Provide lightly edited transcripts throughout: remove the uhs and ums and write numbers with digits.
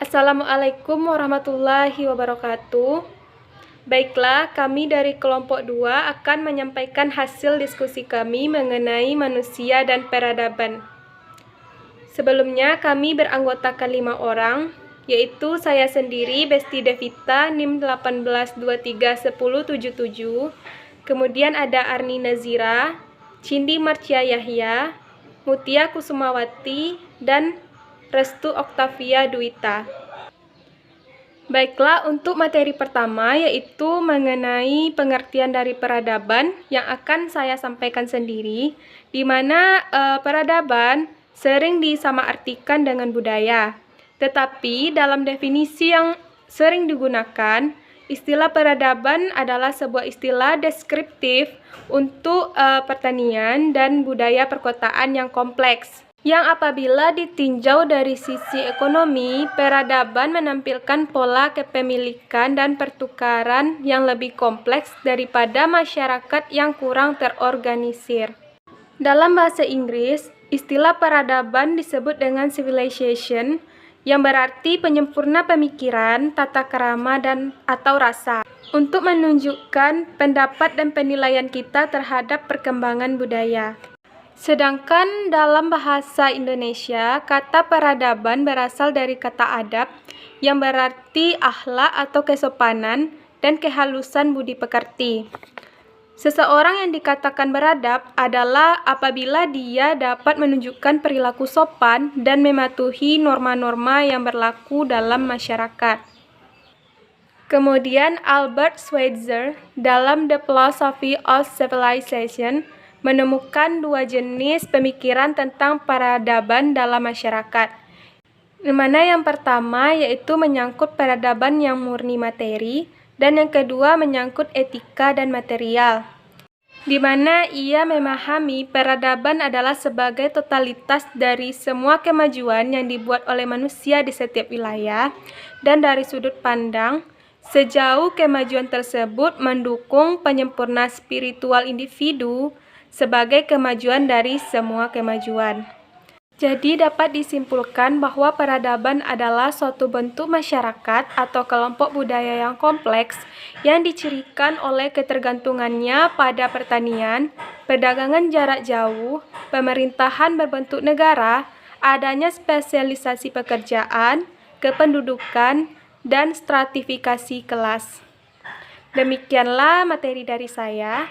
Assalamualaikum warahmatullahi wabarakatuh. Baiklah, kami dari kelompok 2 akan menyampaikan hasil diskusi kami mengenai manusia dan peradaban. Sebelumnya, kami beranggotakan 5 orang, yaitu saya sendiri, Besti Devita, NIM 18231077. Kemudian ada Arni Nazira, Cindi Marcia Yahya, Mutia Kusumawati, dan Restu Oktavia Duita. Baiklah, untuk materi pertama yaitu mengenai pengertian dari peradaban yang akan saya sampaikan sendiri, di mana peradaban sering disamaartikan dengan budaya. Tetapi dalam definisi yang sering digunakan, istilah peradaban adalah sebuah istilah deskriptif untuk pertanian dan budaya perkotaan yang kompleks. Yang apabila ditinjau dari sisi ekonomi, peradaban menampilkan pola kepemilikan dan pertukaran yang lebih kompleks daripada masyarakat yang kurang terorganisir. Dalam bahasa Inggris, istilah peradaban disebut dengan civilization, yang berarti penyempurna pemikiran, tata krama, dan atau rasa, untuk menunjukkan pendapat dan penilaian kita terhadap perkembangan budaya. Sedangkan dalam bahasa Indonesia, kata peradaban berasal dari kata adab yang berarti akhlak atau kesopanan dan kehalusan budi pekerti. Seseorang yang dikatakan beradab adalah apabila dia dapat menunjukkan perilaku sopan dan mematuhi norma-norma yang berlaku dalam masyarakat. Kemudian Albert Schweitzer dalam The Philosophy of Civilization menemukan 2 jenis pemikiran tentang peradaban dalam masyarakat. Di mana yang pertama yaitu menyangkut peradaban yang murni materi, dan yang kedua menyangkut etika dan material. Di mana ia memahami peradaban adalah sebagai totalitas dari semua kemajuan yang dibuat oleh manusia di setiap wilayah, dan dari sudut pandang sejauh kemajuan tersebut mendukung penyempurna spiritual individu sebagai kemajuan dari semua kemajuan. Jadi dapat disimpulkan bahwa peradaban adalah suatu bentuk masyarakat atau kelompok budaya yang kompleks yang dicirikan oleh ketergantungannya pada pertanian, perdagangan jarak jauh, pemerintahan berbentuk negara, adanya spesialisasi pekerjaan, kependudukan, dan stratifikasi kelas. Demikianlah materi dari saya.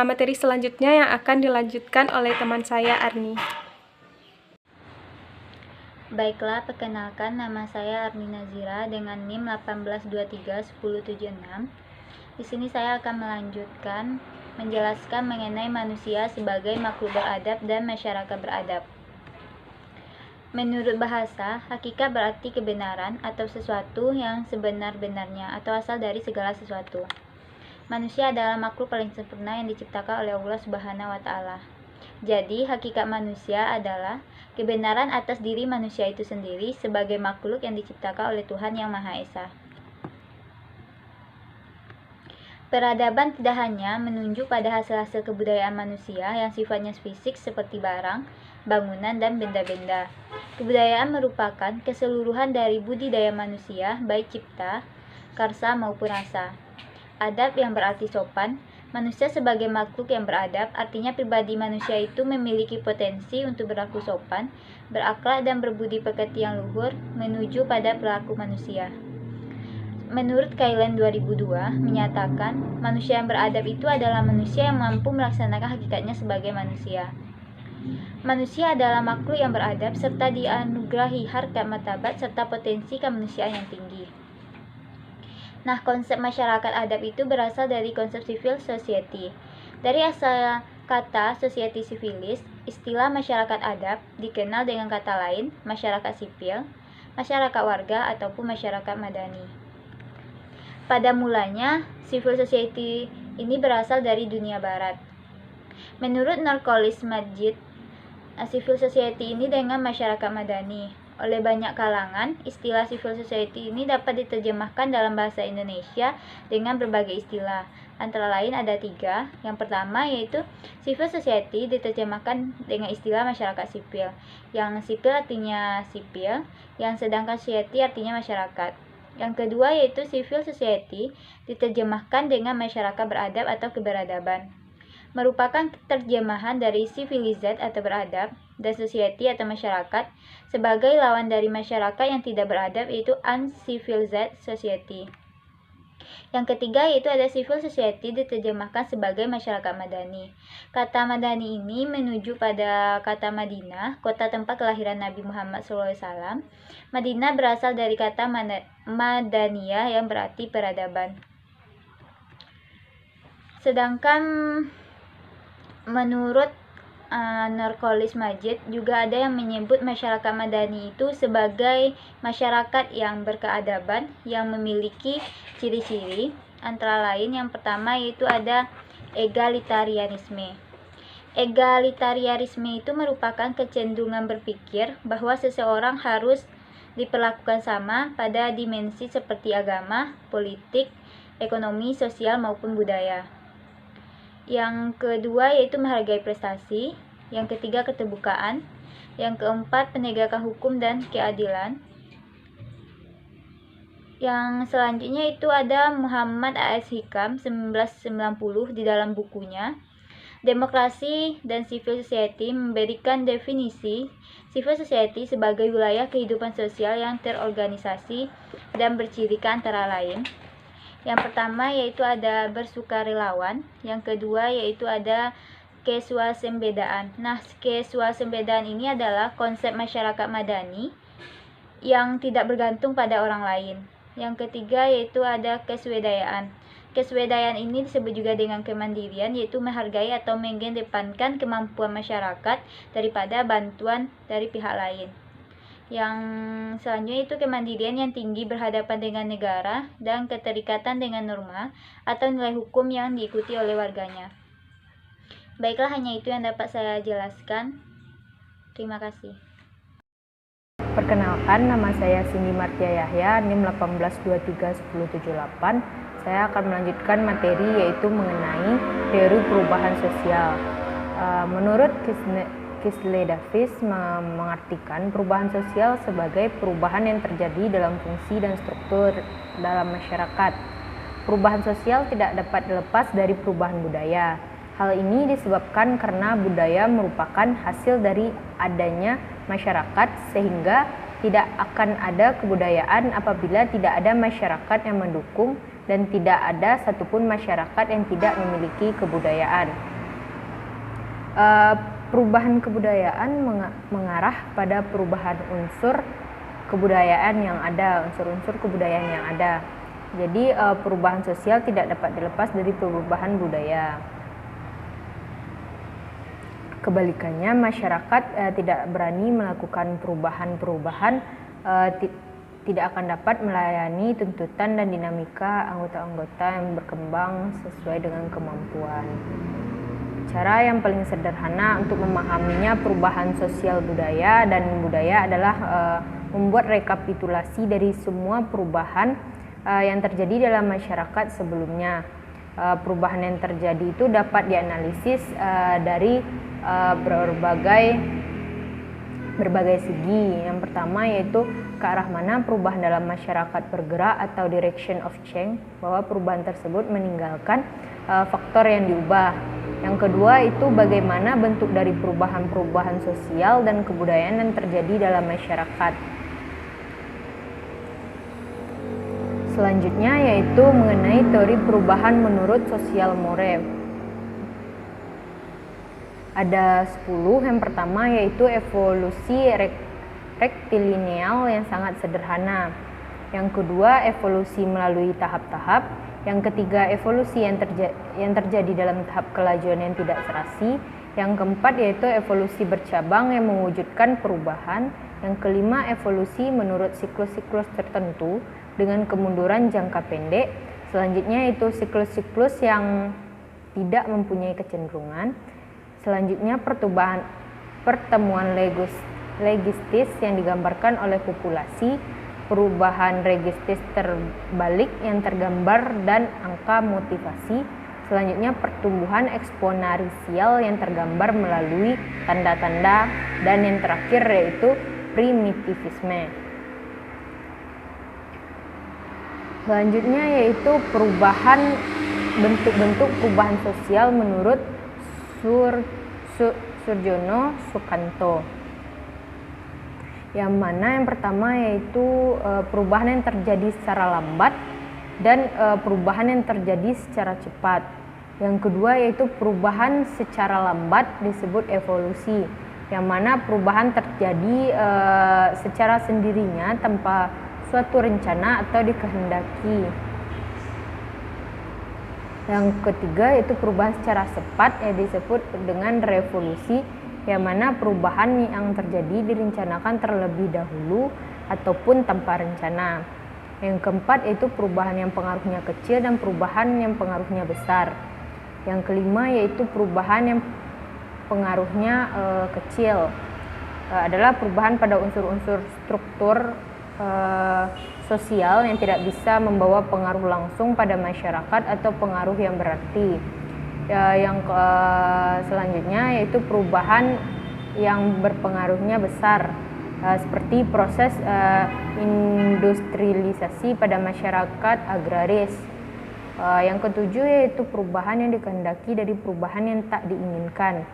Materi selanjutnya yang akan dilanjutkan oleh teman saya, Arni. Baiklah, perkenalkan, nama saya Arni Nazira dengan NIM 18231076. Di sini saya akan melanjutkan menjelaskan mengenai manusia sebagai makhluk beradab dan masyarakat beradab. Menurut bahasa, hakikat berarti kebenaran atau sesuatu yang sebenar-benarnya atau asal dari segala sesuatu. Manusia adalah makhluk paling sempurna yang diciptakan oleh Allah Subhanahu wa Ta'ala. Jadi, hakikat manusia adalah kebenaran atas diri manusia itu sendiri sebagai makhluk yang diciptakan oleh Tuhan Yang Maha Esa. Peradaban tidak hanya menunjuk pada hasil-hasil kebudayaan manusia yang sifatnya fisik seperti barang, bangunan, dan benda-benda. Kebudayaan merupakan keseluruhan dari budidaya manusia, baik cipta, karsa, maupun rasa. Adab yang berarti sopan. Manusia sebagai makhluk yang beradab artinya pribadi manusia itu memiliki potensi untuk berlaku sopan, berakhlak, dan berbudi pekerti yang luhur menuju pada perilaku manusia. Menurut Kailen 2002 menyatakan manusia yang beradab itu adalah manusia yang mampu melaksanakan hakikatnya sebagai manusia. Manusia adalah makhluk yang beradab serta dianugerahi harkat martabat serta potensi kemanusiaan yang tinggi. Nah, konsep masyarakat adab itu berasal dari konsep civil society. Dari asal kata society civilis, istilah masyarakat adab dikenal dengan kata lain, masyarakat sipil, masyarakat warga, ataupun masyarakat madani. Pada mulanya, civil society ini berasal dari dunia barat. Menurut Narcolis Majid, civil society ini dengan masyarakat madani Oleh banyak kalangan, istilah civil society ini dapat diterjemahkan dalam bahasa Indonesia dengan berbagai istilah. Antara lain ada 3. Yang pertama yaitu civil society diterjemahkan dengan istilah masyarakat sipil. Yang sipil artinya sipil, yang sedangkan society artinya masyarakat. Yang kedua yaitu civil society diterjemahkan dengan masyarakat beradab atau keberadaban. Merupakan terjemahan dari civilized atau beradab dan society atau masyarakat sebagai lawan dari masyarakat yang tidak beradab yaitu uncivilized society. Yang ketiga yaitu ada civil society diterjemahkan sebagai masyarakat madani. Kata madani ini menuju pada kata Madinah, kota tempat kelahiran Nabi Muhammad SAW. Madinah berasal dari kata Madaniyah yang berarti peradaban. Sedangkan menurut Nurcholis Majid juga ada yang menyebut masyarakat madani itu sebagai masyarakat yang berkeadaban yang memiliki ciri-ciri, antara lain yang pertama yaitu ada egalitarianisme. Egalitarianisme itu merupakan kecenderungan berpikir bahwa seseorang harus diperlakukan sama pada dimensi seperti agama, politik, ekonomi, sosial maupun budaya. Yang kedua yaitu menghargai prestasi. Yang ketiga keterbukaan. Yang keempat penegakan hukum dan keadilan. Yang selanjutnya itu ada Muhammad A.S. Hikam 1990 di dalam bukunya Demokrasi dan Civil Society memberikan definisi civil society sebagai wilayah kehidupan sosial yang terorganisasi dan bercirikan antara lain. Yang pertama yaitu ada bersukarelawan, yang kedua yaitu ada kesuasembedaan. Nah, kesuasembedaan ini adalah konsep masyarakat madani yang tidak bergantung pada orang lain. Yang ketiga yaitu ada keswadayaan. Keswadayaan ini disebut juga dengan kemandirian, yaitu menghargai atau mengedepankan kemampuan masyarakat daripada bantuan dari pihak lain. Yang selanjutnya itu kemandirian yang tinggi berhadapan dengan negara dan keterikatan dengan norma atau nilai hukum yang diikuti oleh warganya. Baiklah, hanya itu yang dapat saya jelaskan. Terima kasih. Perkenalkan, nama saya Cindy Martia Yahya, NIM 1823178. Saya akan melanjutkan materi yaitu mengenai teori perubahan sosial. Menurut Kisle Davis mengartikan perubahan sosial sebagai perubahan yang terjadi dalam fungsi dan struktur dalam masyarakat. Perubahan sosial tidak dapat dilepas dari perubahan budaya. Hal ini disebabkan karena budaya merupakan hasil dari adanya masyarakat, sehingga tidak akan ada kebudayaan apabila tidak ada masyarakat yang mendukung dan tidak ada satupun masyarakat yang tidak memiliki kebudayaan. Perubahan kebudayaan mengarah pada perubahan unsur kebudayaan yang ada, unsur-unsur kebudayaan yang ada. Jadi perubahan sosial tidak dapat dilepas dari perubahan budaya. Kebalikannya, masyarakat tidak berani melakukan perubahan-perubahan, tidak akan dapat melayani tuntutan dan dinamika anggota-anggota yang berkembang sesuai dengan kemampuan. Cara yang paling sederhana untuk memahaminya perubahan sosial budaya dan budaya adalah membuat rekapitulasi dari semua perubahan yang terjadi dalam masyarakat sebelumnya. Perubahan yang terjadi itu dapat dianalisis dari berbagai segi. Yang pertama yaitu ke arah mana perubahan dalam masyarakat bergerak atau direction of change, bahwa perubahan tersebut meninggalkan faktor yang diubah. Yang kedua itu bagaimana bentuk dari perubahan-perubahan sosial dan kebudayaan yang terjadi dalam masyarakat. Selanjutnya yaitu mengenai teori perubahan menurut sosial more. Ada 10. Yang pertama yaitu evolusi rektilineal yang sangat sederhana. Yang kedua evolusi melalui tahap-tahap. Yang ketiga evolusi yang terjadi dalam tahap kelajuan yang tidak serasi. Yang keempat yaitu evolusi bercabang yang mewujudkan perubahan. Yang kelima evolusi menurut siklus-siklus tertentu dengan kemunduran jangka pendek. Selanjutnya itu siklus-siklus yang tidak mempunyai kecenderungan. Selanjutnya pertemuan legistis yang digambarkan oleh populasi, perubahan registis terbalik yang tergambar dan angka motivasi. Selanjutnya pertumbuhan eksponensial yang tergambar melalui tanda-tanda, dan yang terakhir yaitu primitivisme. Selanjutnya yaitu perubahan bentuk-bentuk perubahan sosial menurut Surjono Sukanto. Yang mana yang pertama yaitu perubahan yang terjadi secara lambat dan perubahan yang terjadi secara cepat. Yang kedua yaitu perubahan secara lambat disebut evolusi, yang mana perubahan terjadi secara sendirinya tanpa suatu rencana atau dikehendaki. Yang ketiga yaitu perubahan secara cepat yang disebut dengan revolusi, yang mana perubahan yang terjadi direncanakan terlebih dahulu ataupun tanpa rencana. Yang keempat yaitu perubahan yang pengaruhnya kecil dan perubahan yang pengaruhnya besar. Yang kelima yaitu perubahan yang pengaruhnya kecil, adalah perubahan pada unsur-unsur struktur sosial yang tidak bisa membawa pengaruh langsung pada masyarakat atau pengaruh yang berarti. Yang selanjutnya yaitu perubahan yang berpengaruhnya besar, seperti proses industrialisasi pada masyarakat agraris. Yang ketujuh yaitu perubahan yang dikehendaki dari perubahan yang tak diinginkan.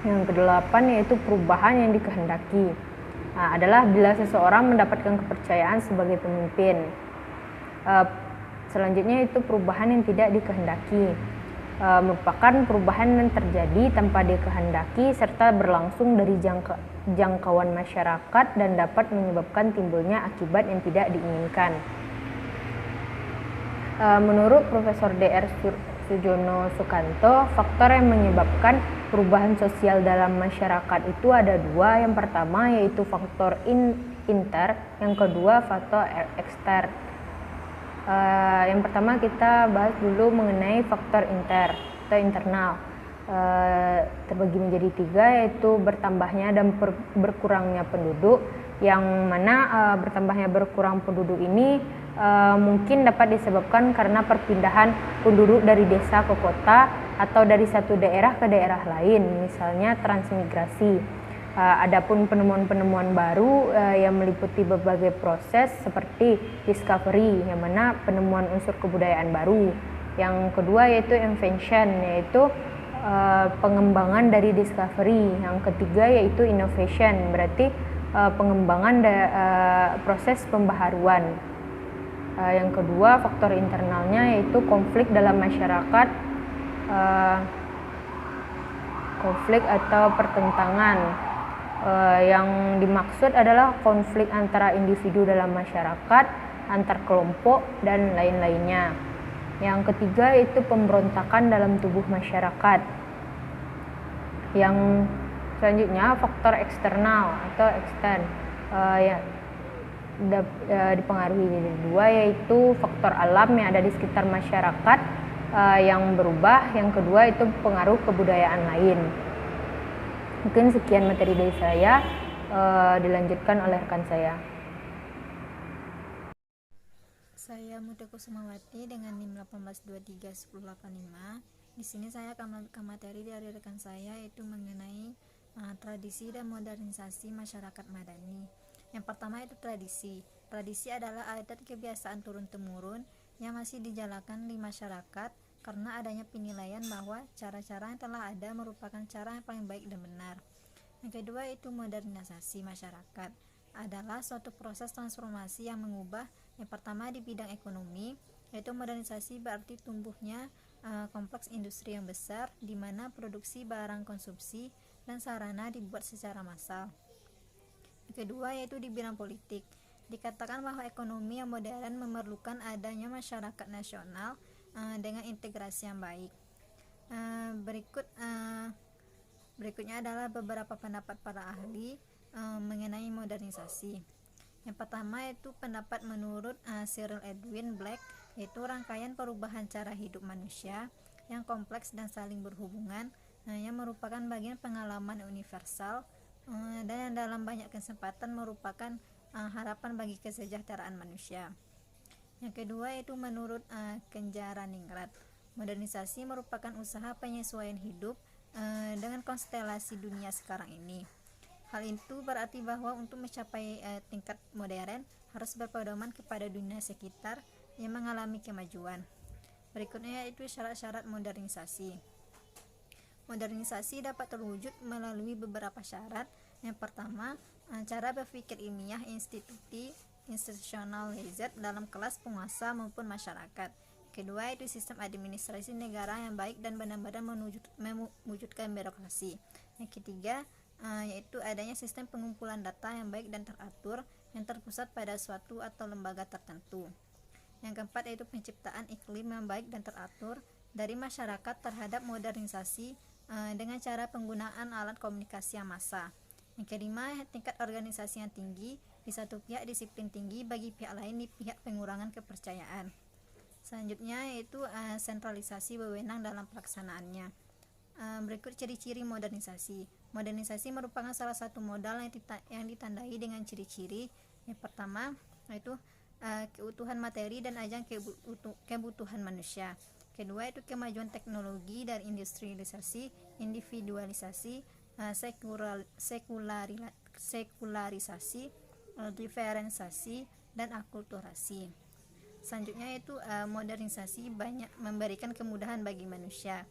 Yang kedelapan yaitu perubahan yang dikehendaki, adalah bila seseorang mendapatkan kepercayaan sebagai pemimpin. Selanjutnya itu perubahan yang tidak dikehendaki, merupakan perubahan yang terjadi tanpa dikehendaki serta berlangsung dari jangkauan masyarakat dan dapat menyebabkan timbulnya akibat yang tidak diinginkan. Menurut Profesor Dr. Surjono Sukanto, faktor yang menyebabkan perubahan sosial dalam masyarakat itu ada dua. Yang pertama yaitu faktor inter, yang kedua faktor ekster. Yang pertama kita bahas dulu mengenai faktor inter atau internal. Terbagi menjadi tiga, yaitu bertambahnya dan berkurangnya penduduk, yang mana bertambahnya berkurang penduduk ini mungkin dapat disebabkan karena perpindahan penduduk dari desa ke kota atau dari satu daerah ke daerah lain, misalnya transmigrasi. Adapun penemuan-penemuan baru yang meliputi berbagai proses seperti discovery, yang mana penemuan unsur kebudayaan baru. Yang kedua yaitu invention, yaitu pengembangan dari discovery. Yang ketiga yaitu innovation, berarti pengembangan proses pembaharuan. Yang kedua faktor internalnya yaitu konflik dalam masyarakat, konflik atau pertentangan. Yang dimaksud adalah konflik antara individu dalam masyarakat, antar kelompok, dan lain-lainnya. Yang ketiga yaitu pemberontakan dalam tubuh masyarakat. Yang selanjutnya faktor eksternal atau ekstern, dipengaruhi dari dua, yaitu faktor alam yang ada di sekitar masyarakat yang berubah. Yang kedua itu pengaruh kebudayaan lain. Mungkin sekian materi dari saya, dilanjutkan oleh rekan saya. Saya Muda Kusumawati dengan NIM 18231085. Di sini saya akan melanjutkan materi dari rekan saya, yaitu mengenai tradisi dan modernisasi masyarakat Madani. Yang pertama itu tradisi. Tradisi adalah adat kebiasaan turun-temurun yang masih dijalankan di masyarakat karena adanya penilaian bahwa cara-cara yang telah ada merupakan cara yang paling baik dan benar. Yang kedua itu modernisasi masyarakat, adalah suatu proses transformasi yang mengubah. Yang pertama di bidang ekonomi, yaitu modernisasi berarti tumbuhnya kompleks industri yang besar di mana produksi barang konsumsi dan sarana dibuat secara massal. Yang kedua yaitu di bidang politik, dikatakan bahwa ekonomi yang modern memerlukan adanya masyarakat nasional dengan integrasi yang baik. Berikutnya adalah beberapa pendapat para ahli mengenai modernisasi. Yang pertama yaitu pendapat menurut Cyril Edwin Black, yaitu rangkaian perubahan cara hidup manusia yang kompleks dan saling berhubungan, yang merupakan bagian pengalaman universal dan yang dalam banyak kesempatan merupakan harapan bagi kesejahteraan manusia. Yang kedua yaitu menurut Kenjaraningrat, modernisasi merupakan usaha penyesuaian hidup dengan konstelasi dunia sekarang ini. Hal itu berarti bahwa untuk mencapai tingkat modern harus berpedoman kepada dunia sekitar yang mengalami kemajuan. Berikutnya yaitu syarat-syarat modernisasi. Modernisasi dapat terwujud melalui beberapa syarat. Yang pertama, cara berpikir ilmiah institutionalized dalam kelas penguasa maupun masyarakat. Kedua, itu sistem administrasi negara yang baik dan benar-benar mewujudkan birokrasi. Yang ketiga, yaitu adanya sistem pengumpulan data yang baik dan teratur yang terpusat pada suatu atau lembaga tertentu. Yang keempat, yaitu penciptaan iklim yang baik dan teratur dari masyarakat terhadap modernisasi dengan cara penggunaan alat komunikasi yang massal. Yang kelima, tingkat organisasi yang tinggi, di satu pihak disiplin tinggi, bagi pihak lain di pihak pengurangan kepercayaan. Selanjutnya yaitu sentralisasi wewenang dalam pelaksanaannya. Berikut ciri-ciri modernisasi. Modernisasi merupakan salah satu modal yang ditandai dengan ciri-ciri. Yang pertama yaitu keutuhan materi dan ajang kebutuhan manusia. Kedua itu kemajuan teknologi dan industrialisasi, individualisasi, sekularisasi, diferensiasi, dan akulturasi. Selanjutnya yaitu modernisasi banyak memberikan kemudahan bagi manusia.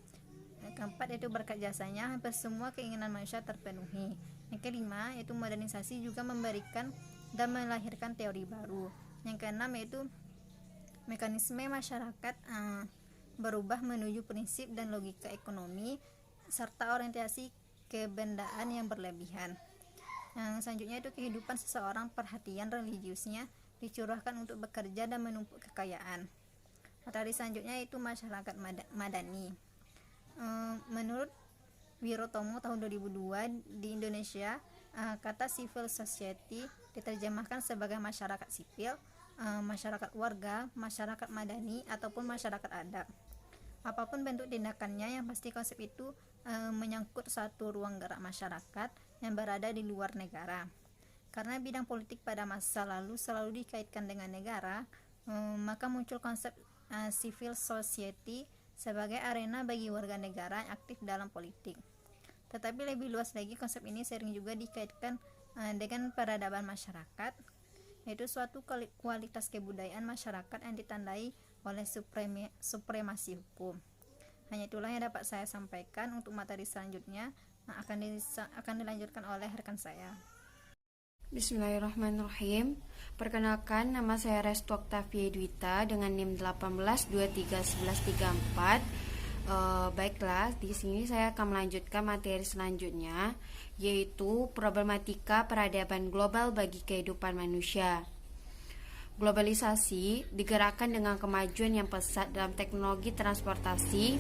Yang keempat yaitu berkat jasanya hampir semua keinginan manusia terpenuhi. Yang kelima yaitu modernisasi juga memberikan dan melahirkan teori baru. Yang keenam yaitu mekanisme masyarakat berubah menuju prinsip dan logika ekonomi serta orientasi kebendaan yang berlebihan. Yang selanjutnya itu kehidupan seseorang, perhatian religiusnya dicurahkan untuk bekerja dan menumpuk kekayaan. Materi selanjutnya itu masyarakat madani. Menurut Wirotomo tahun 2002 di Indonesia, kata civil society diterjemahkan sebagai masyarakat sipil, masyarakat warga, masyarakat madani, ataupun masyarakat adat. Apapun bentuk tindakannya, yang pasti konsep itu menyangkut satu ruang gerak masyarakat yang berada di luar negara. Karena bidang politik pada masa lalu selalu dikaitkan dengan negara, maka muncul konsep civil society sebagai arena bagi warga negara yang aktif dalam politik. Tetapi lebih luas lagi, konsep ini sering juga dikaitkan dengan peradaban masyarakat, yaitu suatu kualitas kebudayaan masyarakat yang ditandai oleh supremasi hukum. Hanya itulah yang dapat saya sampaikan. Untuk materi selanjutnya akan dilanjutkan oleh rekan saya. Bismillahirrahmanirrahim. Perkenalkan, nama saya Restu Oktavia Dwita dengan NIM 18231134. Baiklah, di sini saya akan melanjutkan materi selanjutnya, yaitu problematika peradaban global bagi kehidupan manusia. Globalisasi digerakkan dengan kemajuan yang pesat dalam teknologi transportasi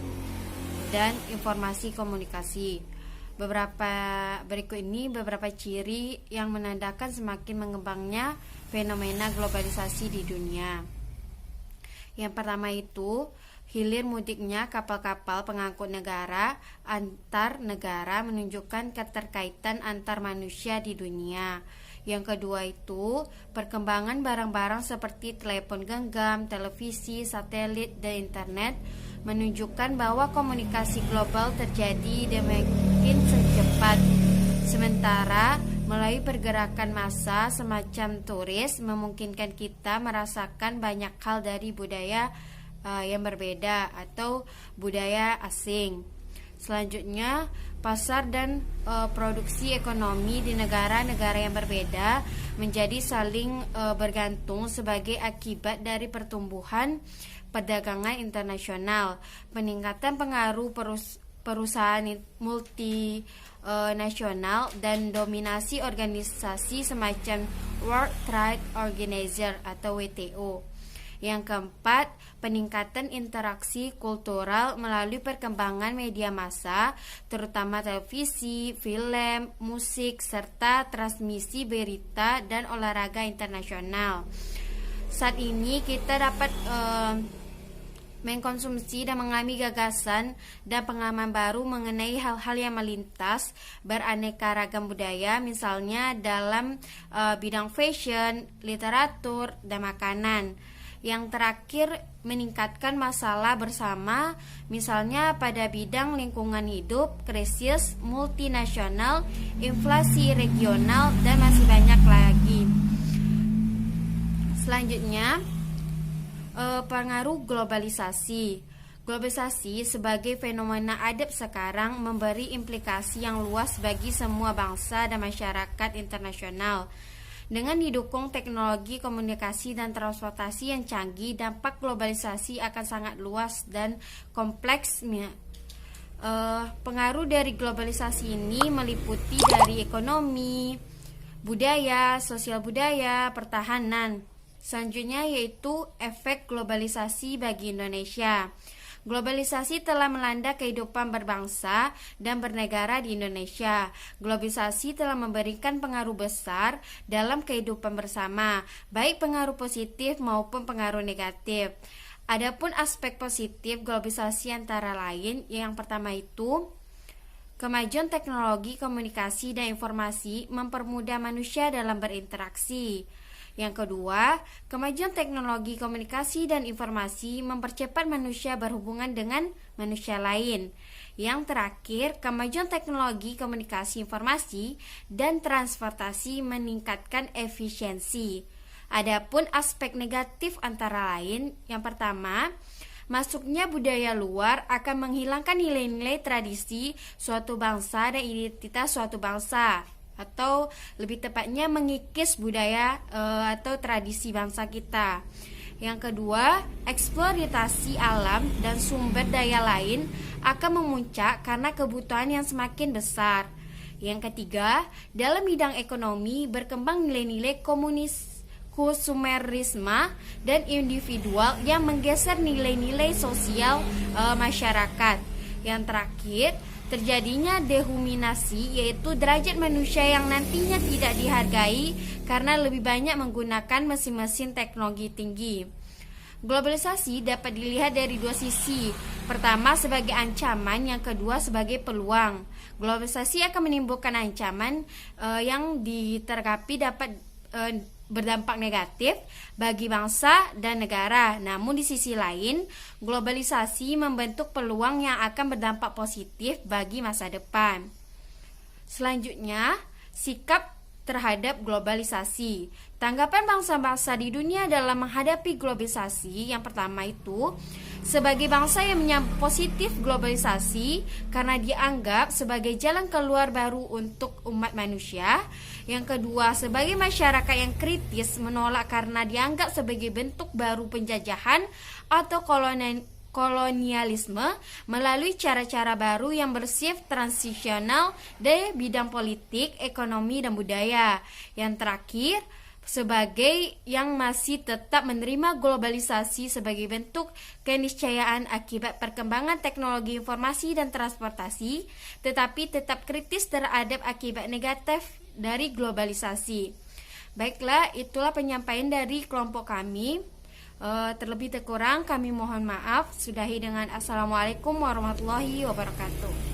dan informasi komunikasi. Berikut ini beberapa ciri yang menandakan semakin mengembangnya fenomena globalisasi di dunia. Yang pertama itu hilir mudiknya kapal-kapal pengangkut negara antar negara, menunjukkan keterkaitan antar manusia di dunia. Yang kedua itu perkembangan barang-barang seperti telepon genggam, televisi, satelit, dan internet, menunjukkan bahwa komunikasi global terjadi semakin secepat. Sementara melalui pergerakan massa semacam turis memungkinkan kita merasakan banyak hal dari budaya yang berbeda atau budaya asing. Selanjutnya, pasar dan produksi ekonomi di negara-negara yang berbeda menjadi saling bergantung sebagai akibat dari pertumbuhan perdagangan internasional, peningkatan pengaruh perusahaan multinasional, dan dominasi organisasi semacam World Trade Organization atau WTO. Yang keempat, peningkatan interaksi kultural melalui perkembangan media massa, terutama televisi, film, musik, serta transmisi berita dan olahraga internasional. Saat ini kita dapat mengkonsumsi dan mengalami gagasan dan pengalaman baru mengenai hal-hal yang melintas beraneka ragam budaya, misalnya dalam bidang fashion, literatur, dan makanan. Yang terakhir, meningkatkan masalah bersama, misalnya pada bidang lingkungan hidup, krisis multinasional, inflasi regional, dan masih banyak lagi. Selanjutnya, pengaruh globalisasi. Globalisasi sebagai fenomena adab sekarang memberi implikasi yang luas bagi semua bangsa dan masyarakat internasional. Dengan didukung teknologi komunikasi dan transportasi yang canggih, dampak globalisasi akan sangat luas dan kompleks. Pengaruh dari globalisasi ini meliputi dari ekonomi, budaya, sosial budaya, pertahanan. Selanjutnya yaitu efek globalisasi bagi Indonesia. Globalisasi telah melanda kehidupan berbangsa dan bernegara di Indonesia. Globalisasi telah memberikan pengaruh besar dalam kehidupan bersama, baik pengaruh positif maupun pengaruh negatif. Adapun aspek positif globalisasi antara lain, yang pertama itu kemajuan teknologi komunikasi dan informasi mempermudah manusia dalam berinteraksi. Yang kedua, kemajuan teknologi komunikasi dan informasi mempercepat manusia berhubungan dengan manusia lain. Yang terakhir, kemajuan teknologi komunikasi informasi dan transportasi meningkatkan efisiensi. Adapun aspek negatif antara lain, yang pertama, masuknya budaya luar akan menghilangkan nilai-nilai tradisi suatu bangsa dan identitas suatu bangsa, atau lebih tepatnya mengikis budaya atau tradisi bangsa kita. Yang kedua, eksploitasi alam dan sumber daya lain akan memuncak karena kebutuhan yang semakin besar. Yang ketiga, dalam bidang ekonomi berkembang nilai-nilai konsumerisme dan individual yang menggeser nilai-nilai sosial masyarakat. Yang terakhir, terjadinya dehumanisi, yaitu derajat manusia yang nantinya tidak dihargai karena lebih banyak menggunakan mesin-mesin teknologi tinggi. Globalisasi dapat dilihat dari dua sisi. Pertama sebagai ancaman, yang kedua sebagai peluang. Globalisasi akan menimbulkan ancaman yang ditergapi dapat berdampak negatif bagi bangsa dan negara. Namun di sisi lain, globalisasi membentuk peluang yang akan berdampak positif bagi masa depan. Selanjutnya, sikap terhadap globalisasi. Tanggapan bangsa-bangsa di dunia dalam menghadapi globalisasi, yang pertama itu sebagai bangsa yang menyambut positif globalisasi karena dianggap sebagai jalan keluar baru untuk umat manusia. Yang kedua, sebagai masyarakat yang kritis menolak karena dianggap sebagai bentuk baru penjajahan atau kolonialisme melalui cara-cara baru yang bersifat transisional di bidang politik, ekonomi, dan budaya. Yang terakhir, sebagai yang masih tetap menerima globalisasi sebagai bentuk keniscayaan akibat perkembangan teknologi informasi dan transportasi, tetapi tetap kritis terhadap akibat negatif dari globalisasi. Baiklah, itulah penyampaian dari kelompok kami. Terlebih terkurang kami mohon maaf. Sudahi dengan Assalamualaikum warahmatullahi wabarakatuh.